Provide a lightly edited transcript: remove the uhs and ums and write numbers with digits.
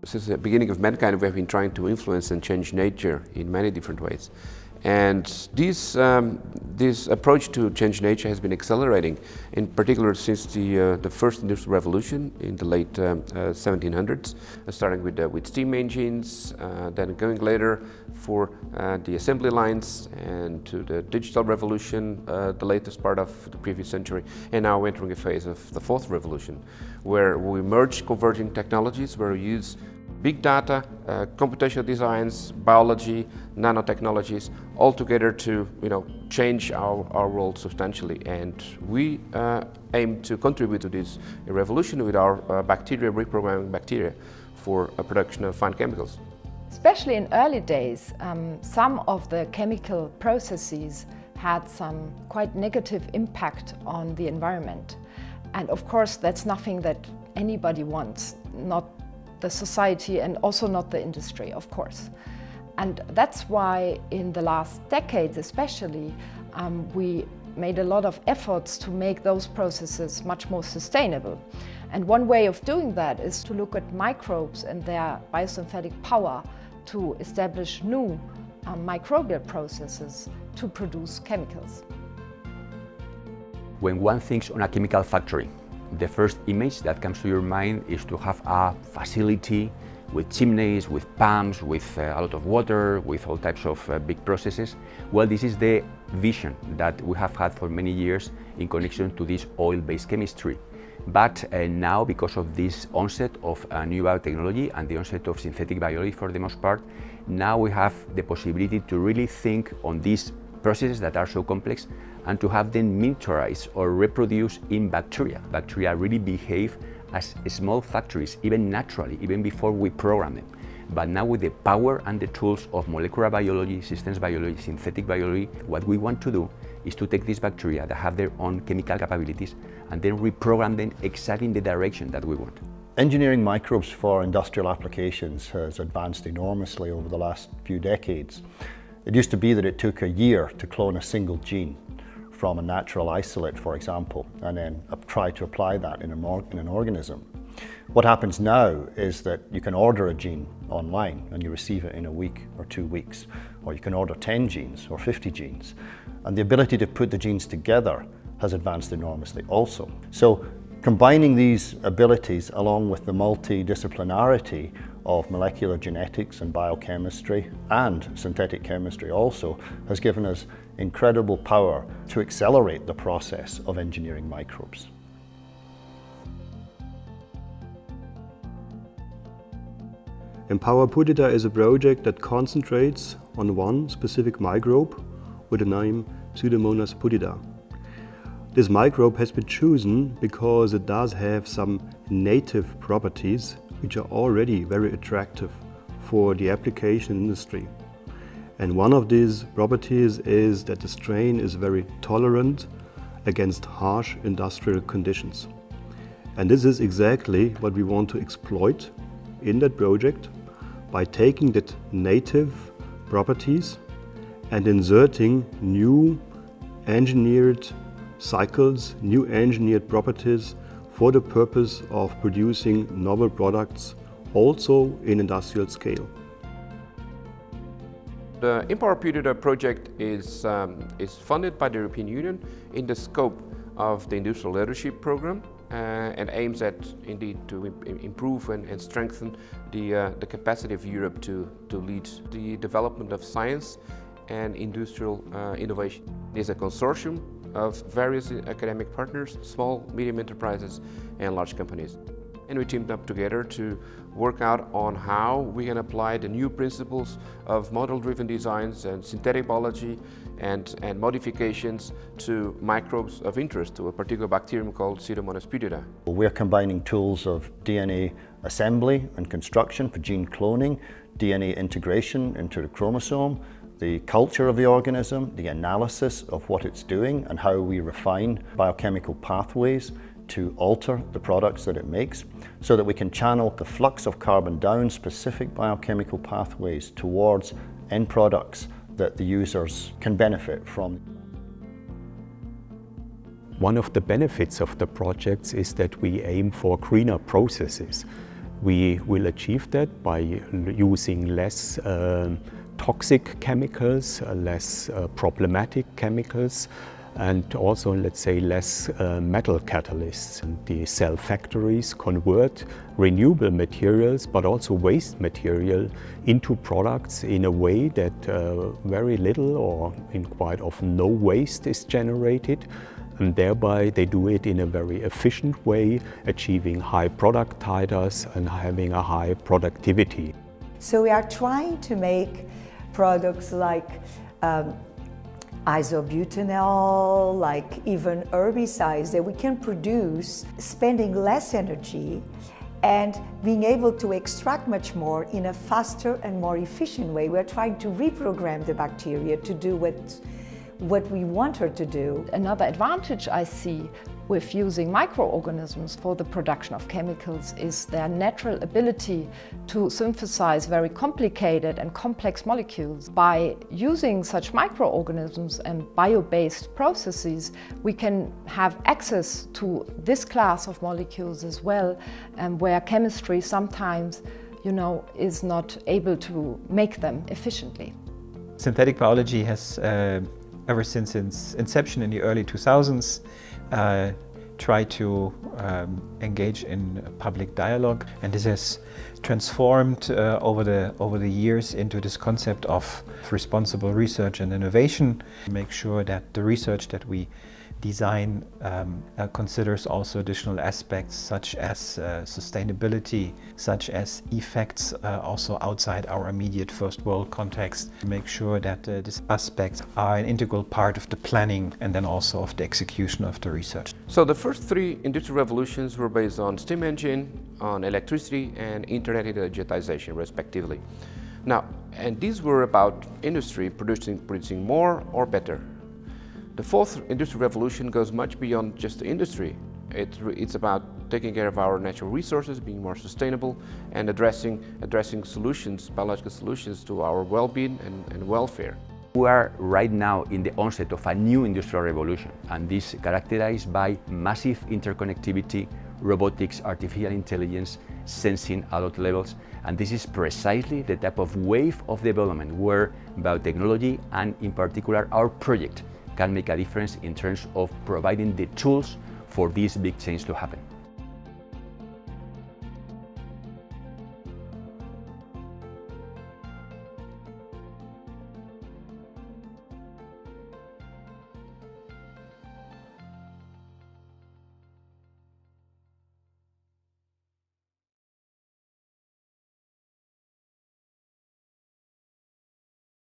Since the beginning of mankind, we have been trying to influence and change nature in many different ways. And this approach to change nature has been accelerating, in particular since the first industrial revolution in the late 1700s, starting with steam engines, then going later for the assembly lines and to the digital revolution, the latest part of the previous century, and now entering a phase of the fourth revolution, where we merge converging technologies, where we use big data, computational designs, biology, nanotechnologies, all together to change our world substantially. And we aim to contribute to this revolution with our bacteria, reprogramming bacteria for a production of fine chemicals. Especially in early days, some of the chemical processes had some quite negative impact on the environment. And of course, that's nothing that anybody wants, not the society and also not the industry, of course. And that's why in the last decades especially, we made a lot of efforts to make those processes much more sustainable. And one way of doing that is to look at microbes and their biosynthetic power to establish new microbial processes to produce chemicals. When one thinks on a chemical factory, the first image that comes to your mind is to have a facility with chimneys, with pumps, with a lot of water, with all types of big processes. Well, this is the vision that we have had for many years in connection to this oil-based chemistry. But now, because of this onset of new biotechnology and the onset of synthetic biology for the most part, now we have the possibility to really think on these processes that are so complex and to have them miniaturize or reproduce in bacteria. Bacteria really behave as small factories, even naturally, even before we program them. But now with the power and the tools of molecular biology, systems biology, synthetic biology, what we want to do is to take these bacteria that have their own chemical capabilities and then reprogram them exactly in the direction that we want. Engineering microbes for industrial applications has advanced enormously over the last few decades. It used to be that it took a year to clone a single gene from a natural isolate, for example, and then try to apply that in an organism. What happens now is that you can order a gene online and you receive it in a week or 2 weeks, or you can order 10 genes or 50 genes. And the ability to put the genes together has advanced enormously also. So combining these abilities along with the multidisciplinarity of molecular genetics and biochemistry and synthetic chemistry also has given us incredible power to accelerate the process of engineering microbes. EmPowerPutida is a project that concentrates on one specific microbe with the name Pseudomonas putida. This microbe has been chosen because it does have some native properties which are already very attractive for the application industry. And one of these properties is that the strain is very tolerant against harsh industrial conditions. And this is exactly what we want to exploit in that project by taking that native properties and inserting new engineered cycles, new engineered properties for the purpose of producing novel products also in industrial scale. The EmPowerPutida project is funded by the European Union in the scope of the Industrial Leadership Program and aims at indeed to improve and strengthen the capacity of Europe to lead the development of science and industrial innovation. It is a consortium of various academic partners, small, medium enterprises and large companies. And we teamed up together to work out on how we can apply the new principles of model-driven designs and synthetic biology and modifications to microbes of interest, to a particular bacterium called Pseudomonas putida. We're combining tools of DNA assembly and construction for gene cloning, DNA integration into the chromosome, the culture of the organism, the analysis of what it's doing and how we refine biochemical pathways to alter the products that it makes so that we can channel the flux of carbon down specific biochemical pathways towards end products that the users can benefit from. One of the benefits of the projects is that we aim for greener processes. We will achieve that by using less toxic chemicals, less problematic chemicals, and also, let's say, less metal catalysts. And the cell factories convert renewable materials, but also waste material, into products in a way that very little or in quite often no waste is generated. And thereby they do it in a very efficient way, achieving high product titers and having a high productivity. So we are trying to make products like isobutanol, like even herbicides that we can produce spending less energy and being able to extract much more in a faster and more efficient way. We're trying to reprogram the bacteria to do what we want her to do. Another advantage I see with using microorganisms for the production of chemicals is their natural ability to synthesize very complicated and complex molecules. By using such microorganisms and bio-based processes, we can have access to this class of molecules as well, where chemistry sometimes, is not able to make them efficiently. Synthetic biology has ever since its inception in the early 2000s, try to engage in public dialogue, and this has transformed over the years into this concept of responsible research and innovation. Make sure that the research that we design considers also additional aspects such as sustainability, such as effects also outside our immediate first world context. Make sure that these aspects are an integral part of the planning and then also of the execution of the research. So the first three industrial revolutions were based on steam engine, on electricity and internet digitization respectively. Now, and these were about industry producing more or better. The fourth industrial revolution goes much beyond just the industry. It's about taking care of our natural resources, being more sustainable, and addressing solutions, biological solutions to our well-being and welfare. We are right now in the onset of a new industrial revolution, and this is characterized by massive interconnectivity, robotics, artificial intelligence, sensing at all levels, and this is precisely the type of wave of development where biotechnology, and in particular our project, can make a difference in terms of providing the tools for this big change to happen.